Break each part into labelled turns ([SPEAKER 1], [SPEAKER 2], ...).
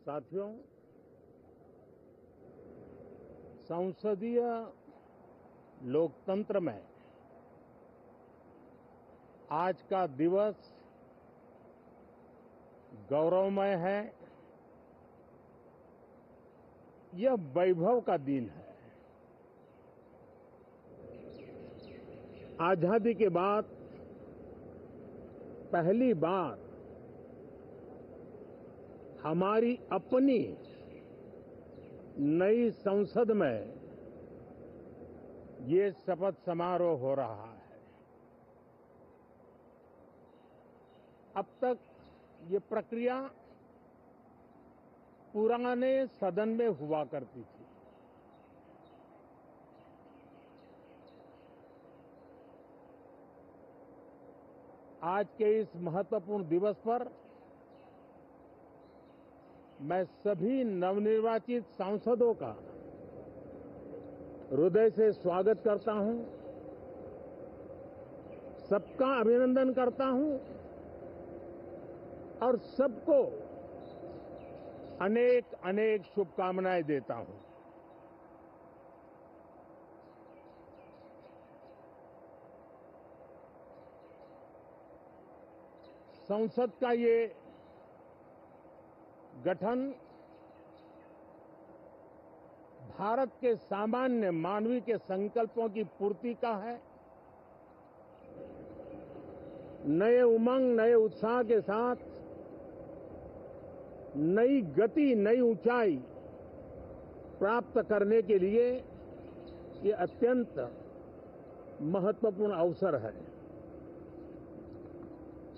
[SPEAKER 1] साथियों, संसदीय लोकतंत्र में आज का दिवस गौरवमय है। यह वैभव का दिन है। आजादी के बाद पहली बार हमारी अपनी नई संसद में ये शपथ समारोह हो रहा है। अब तक ये प्रक्रिया पुराने सदन में हुआ करती थी। आज के इस महत्वपूर्ण दिवस पर मैं सभी नवनिर्वाचित सांसदों का हृदय से स्वागत करता हूं, सबका अभिनंदन करता हूं और सबको अनेक अनेक शुभकामनाएं देता हूं। संसद का ये गठन भारत के सामान्य मानवीय के संकल्पों की पूर्ति का है। नए उमंग, नए उत्साह के साथ नई गति, नई ऊंचाई प्राप्त करने के लिए ये अत्यंत महत्वपूर्ण अवसर है।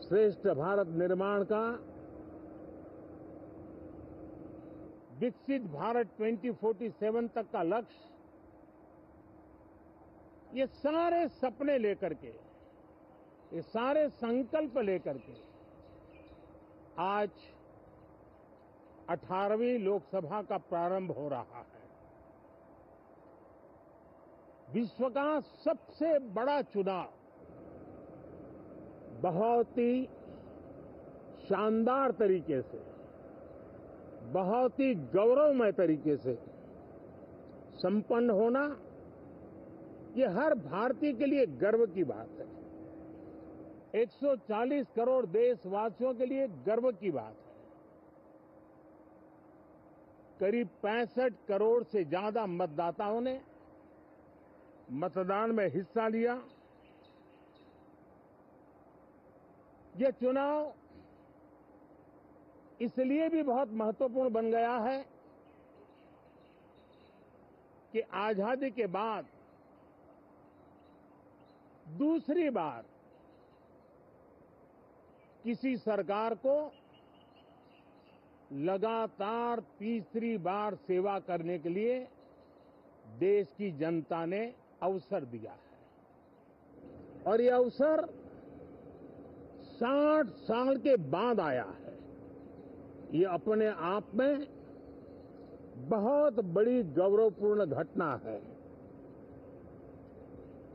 [SPEAKER 1] श्रेष्ठ भारत निर्माण का, विकसित भारत 2047 तक का लक्ष्य, ये सारे सपने लेकर के, ये सारे संकल्प लेकर के आज 18वीं लोकसभा का प्रारंभ हो रहा है। विश्व का सबसे बड़ा चुनाव बहुत ही शानदार तरीके से, बहुत ही गौरवमय तरीके से संपन्न होना, ये हर भारतीय के लिए गर्व की बात है। 140 करोड़ देशवासियों के लिए गर्व की बात है। करीब 65 करोड़ से ज्यादा मतदाताओं ने मतदान में हिस्सा लिया। ये चुनाव इसलिए भी बहुत महत्वपूर्ण बन गया है कि आजादी के बाद दूसरी बार किसी सरकार को लगातार तीसरी बार सेवा करने के लिए देश की जनता ने अवसर दिया है और ये अवसर 60 साल के बाद आया है। ये अपने आप में बहुत बड़ी गौरवपूर्ण घटना है।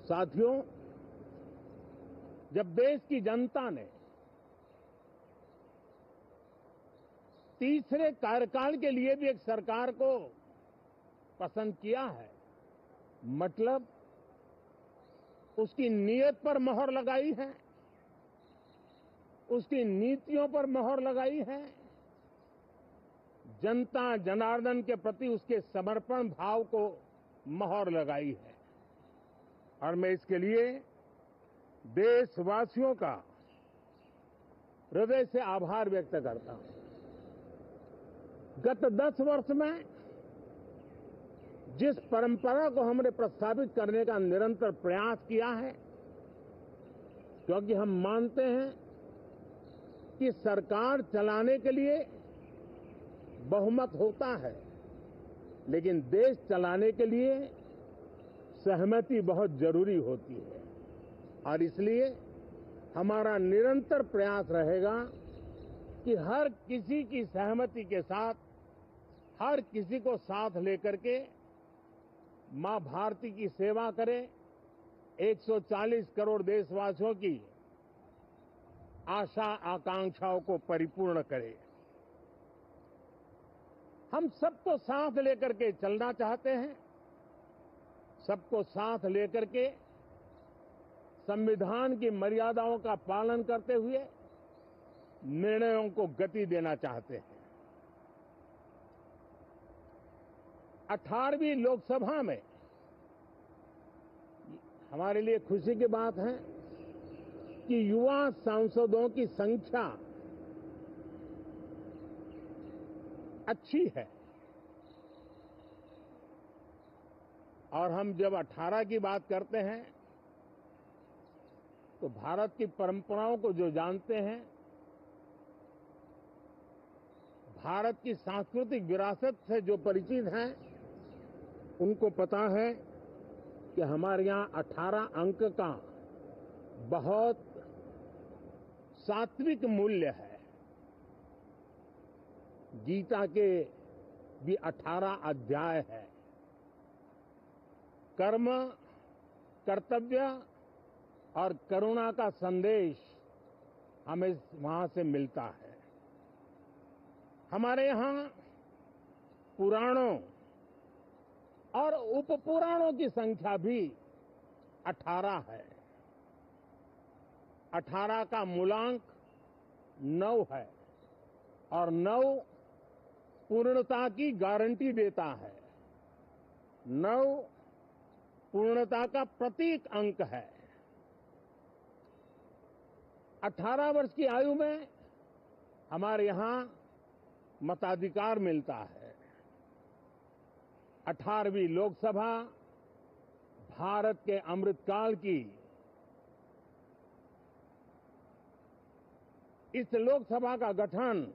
[SPEAKER 1] साथियों, जब देश की जनता ने तीसरे कार्यकाल के लिए भी एक सरकार को पसंद किया है, मतलब उसकी नीयत पर मोहर लगाई है, उसकी नीतियों पर मोहर लगाई है, जनता जनार्दन के प्रति उसके समर्पण भाव को मोहर लगाई है। और मैं इसके लिए देशवासियों का हृदय से आभार व्यक्त करता हूं। गत 10 वर्ष में जिस परंपरा को हमने प्रस्तावित करने का निरंतर प्रयास किया है, क्योंकि हम मानते हैं कि सरकार चलाने के लिए बहुमत होता है, लेकिन देश चलाने के लिए सहमति बहुत जरूरी होती है। और इसलिए हमारा निरंतर प्रयास रहेगा कि हर किसी की सहमति के साथ, हर किसी को साथ लेकर के मां भारती की सेवा करें, 140 करोड़ देशवासियों की आशा आकांक्षाओं को परिपूर्ण करे। हम सबको साथ लेकर के चलना चाहते हैं, सबको साथ लेकर के संविधान की मर्यादाओं का पालन करते हुए निर्णयों को गति देना चाहते हैं। 18वीं लोकसभा में हमारे लिए खुशी की बात है कि युवा सांसदों की संख्या अच्छी है और हम जब 18 की बात करते हैं तो भारत की परंपराओं को जो जानते हैं, भारत की सांस्कृतिक विरासत से जो परिचित हैं, उनको पता है कि हमारे यहाँ 18 अंक का बहुत सात्विक मूल्य है। गीता के भी 18 अध्याय है। कर्म, कर्तव्य और करुणा का संदेश हमें वहां से मिलता है। हमारे यहाँ पुराणों और उपपुराणों की संख्या भी 18 है। 18 का मूलांक 9 है और 9 पूर्णता की गारंटी देता है। 9 पूर्णता का प्रतीक अंक है। 18 वर्ष की आयु में हमारे यहाँ मताधिकार मिलता है। 18वीं लोकसभा भारत के अमृतकाल की इस लोकसभा का गठन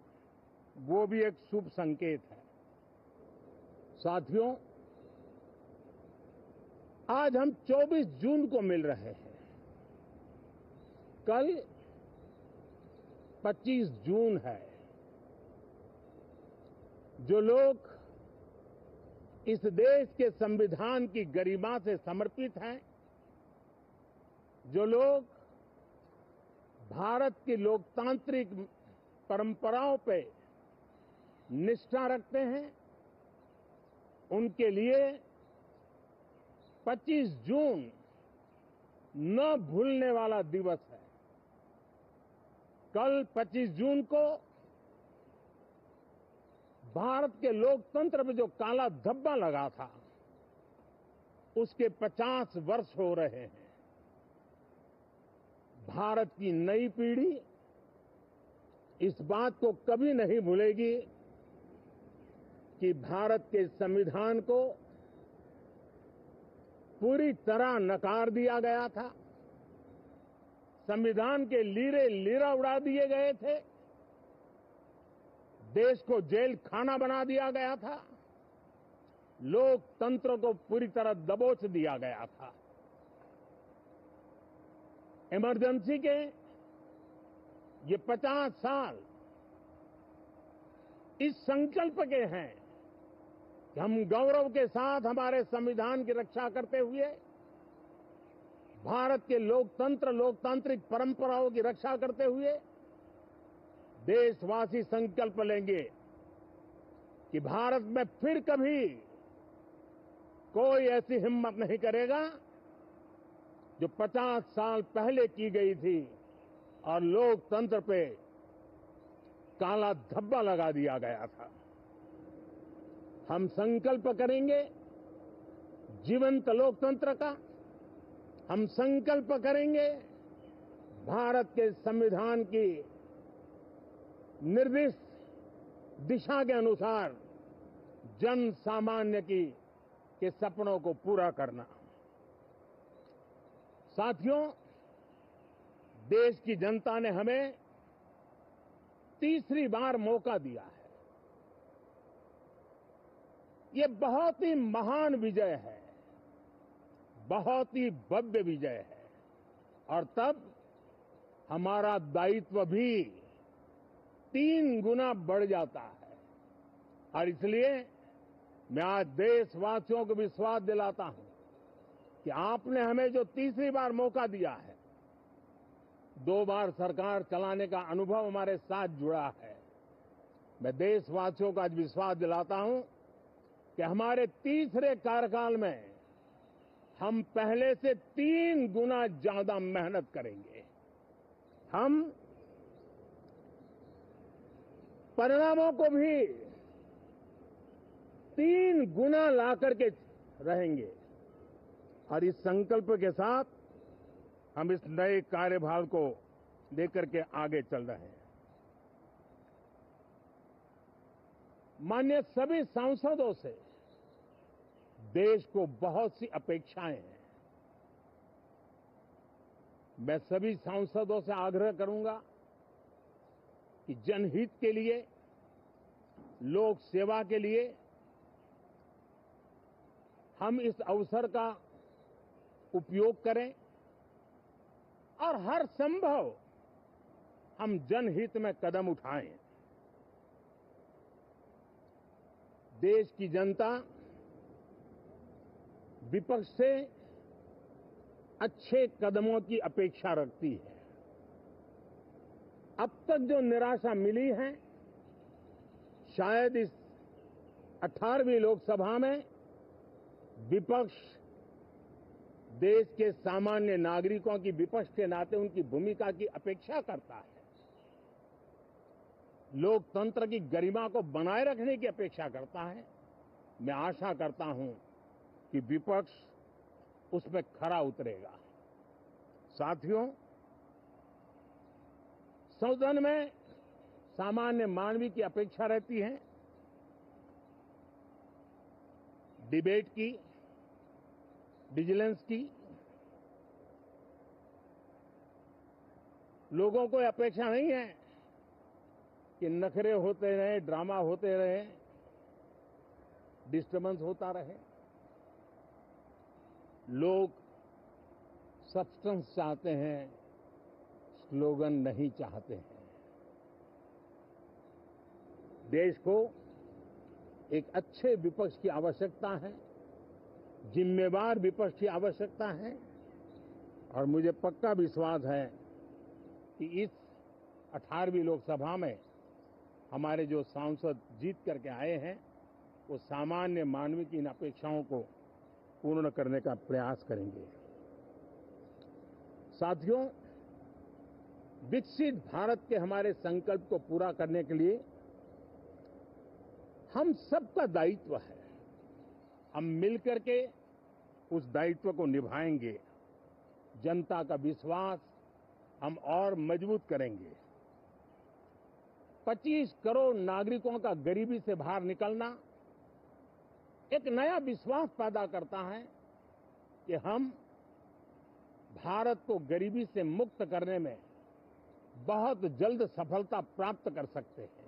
[SPEAKER 1] वो भी एक शुभ संकेत है। साथियों, आज हम 24 जून को मिल रहे हैं। कल 25 जून है। जो लोग इस देश के संविधान की गरिमा से समर्पित हैं, जो लोग भारत की लोकतांत्रिक परंपराओं पे निष्ठा रखते हैं, उनके लिए 25 जून न भूलने वाला दिवस है। कल 25 जून को भारत के लोकतंत्र में जो काला धब्बा लगा था, उसके 50 वर्ष हो रहे हैं। भारत की नई पीढ़ी इस बात को कभी नहीं भूलेगी कि भारत के संविधान को पूरी तरह नकार दिया गया था। संविधान के लीरे लीरा उड़ा दिए गए थे। देश को जेल खाना बना दिया गया था। लोकतंत्र को पूरी तरह दबोच दिया गया था। इमरजेंसी के ये 50 साल इस संकल्प के हैं कि हम गौरव के साथ हमारे संविधान की रक्षा करते हुए भारत के लोकतंत्र, लोकतांत्रिक परंपराओं की रक्षा करते हुए देशवासी संकल्प लेंगे कि भारत में फिर कभी कोई ऐसी हिम्मत नहीं करेगा जो 50 साल पहले की गई थी और लोकतंत्र पे काला धब्बा लगा दिया गया था। हम संकल्प करेंगे जीवंत लोकतंत्र का। हम संकल्प करेंगे भारत के संविधान की निर्दिष्ट दिशा के अनुसार जन सामान्य के सपनों को पूरा करना। साथियों, देश की जनता ने हमें तीसरी बार मौका दिया है। ये बहुत ही महान विजय है, बहुत ही भव्य विजय है और तब हमारा दायित्व भी 3 गुना बढ़ जाता है। और इसलिए मैं आज देशवासियों को विश्वास दिलाता हूं कि आपने हमें जो तीसरी बार मौका दिया है, 2 बार सरकार चलाने का अनुभव हमारे साथ जुड़ा है, मैं देशवासियों को आज विश्वास दिलाता हूं कि हमारे तीसरे कार्यकाल में हम पहले से 3 गुना ज्यादा मेहनत करेंगे। हम परिणामों को भी 3 गुना ला करके रहेंगे और इस संकल्प के साथ हम इस नए कार्यभार को लेकर के आगे चल रहे हैं। माननीय सभी सांसदों से देश को बहुत सी अपेक्षाएं हैं। मैं सभी सांसदों से आग्रह करूंगा कि जनहित के लिए, लोक सेवा के लिए हम इस अवसर का उपयोग करें और हर संभव हम जनहित में कदम उठाएं। देश की जनता विपक्ष से अच्छे कदमों की अपेक्षा रखती है। अब तक जो निराशा मिली है, शायद इस 18वीं लोकसभा में विपक्ष देश के सामान्य नागरिकों की विपक्ष के नाते उनकी भूमिका की अपेक्षा करता है, लोकतंत्र की गरिमा को बनाए रखने की अपेक्षा करता है। मैं आशा करता हूं कि विपक्ष उसमें खरा उतरेगा। साथियों, सदन में सामान्य मानवीय की अपेक्षा रहती है डिबेट की, विजिलेंस की। लोगों को अपेक्षा नहीं है कि नखरे होते रहे, ड्रामा होते रहे, डिस्टर्बेंस होता रहे। लोग सब्सटेंस चाहते हैं, स्लोगन नहीं चाहते हैं। देश को एक अच्छे विपक्ष की आवश्यकता है, जिम्मेवार विपक्ष की आवश्यकता है और मुझे पक्का विश्वास है कि इस 18वीं लोकसभा में हमारे जो सांसद जीत करके आए हैं वो सामान्य मानवीय की इन अपेक्षाओं को पूर्ण करने का प्रयास करेंगे। साथियों, विकसित भारत के हमारे संकल्प को पूरा करने के लिए हम सबका दायित्व है। हम मिलकर के उस दायित्व को निभाएंगे। जनता का विश्वास हम और मजबूत करेंगे। 25 करोड़ नागरिकों का गरीबी से बाहर निकलना एक नया विश्वास पैदा करता है कि हम भारत को गरीबी से मुक्त करने में बहुत जल्द सफलता प्राप्त कर सकते हैं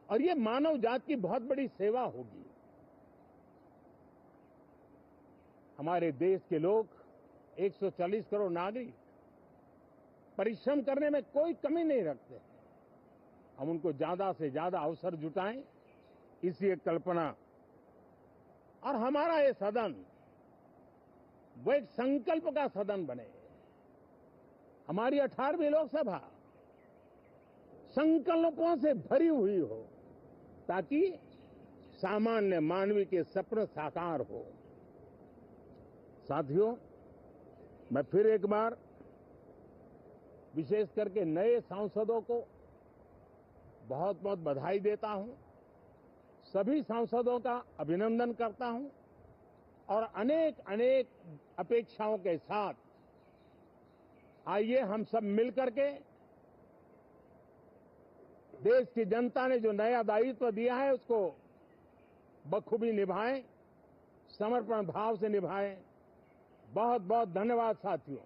[SPEAKER 1] और ये मानव जाति की बहुत बड़ी सेवा होगी। हमारे देश के लोग 140 करोड़ नागरिक परिश्रम करने में कोई कमी नहीं रखते हैं। हम उनको ज्यादा से ज्यादा अवसर जुटाएं, इसी एक कल्पना। और हमारा ये सदन वो एक संकल्प का सदन बने। हमारी 18वीं लोकसभा संकल्पों से भरी हुई हो ताकि सामान्य मानवीय के सपने साकार हो। साथियों, मैं फिर एक बार विशेष करके नए सांसदों को बहुत बहुत बधाई देता हूं, सभी सांसदों का अभिनंदन करता हूं और अनेक अनेक अपेक्षाओं के साथ आइए हम सब मिलकर के देश की जनता ने जो नया दायित्व दिया है उसको बखूबी निभाएं, समर्पण भाव से निभाएं। बहुत बहुत धन्यवाद साथियों।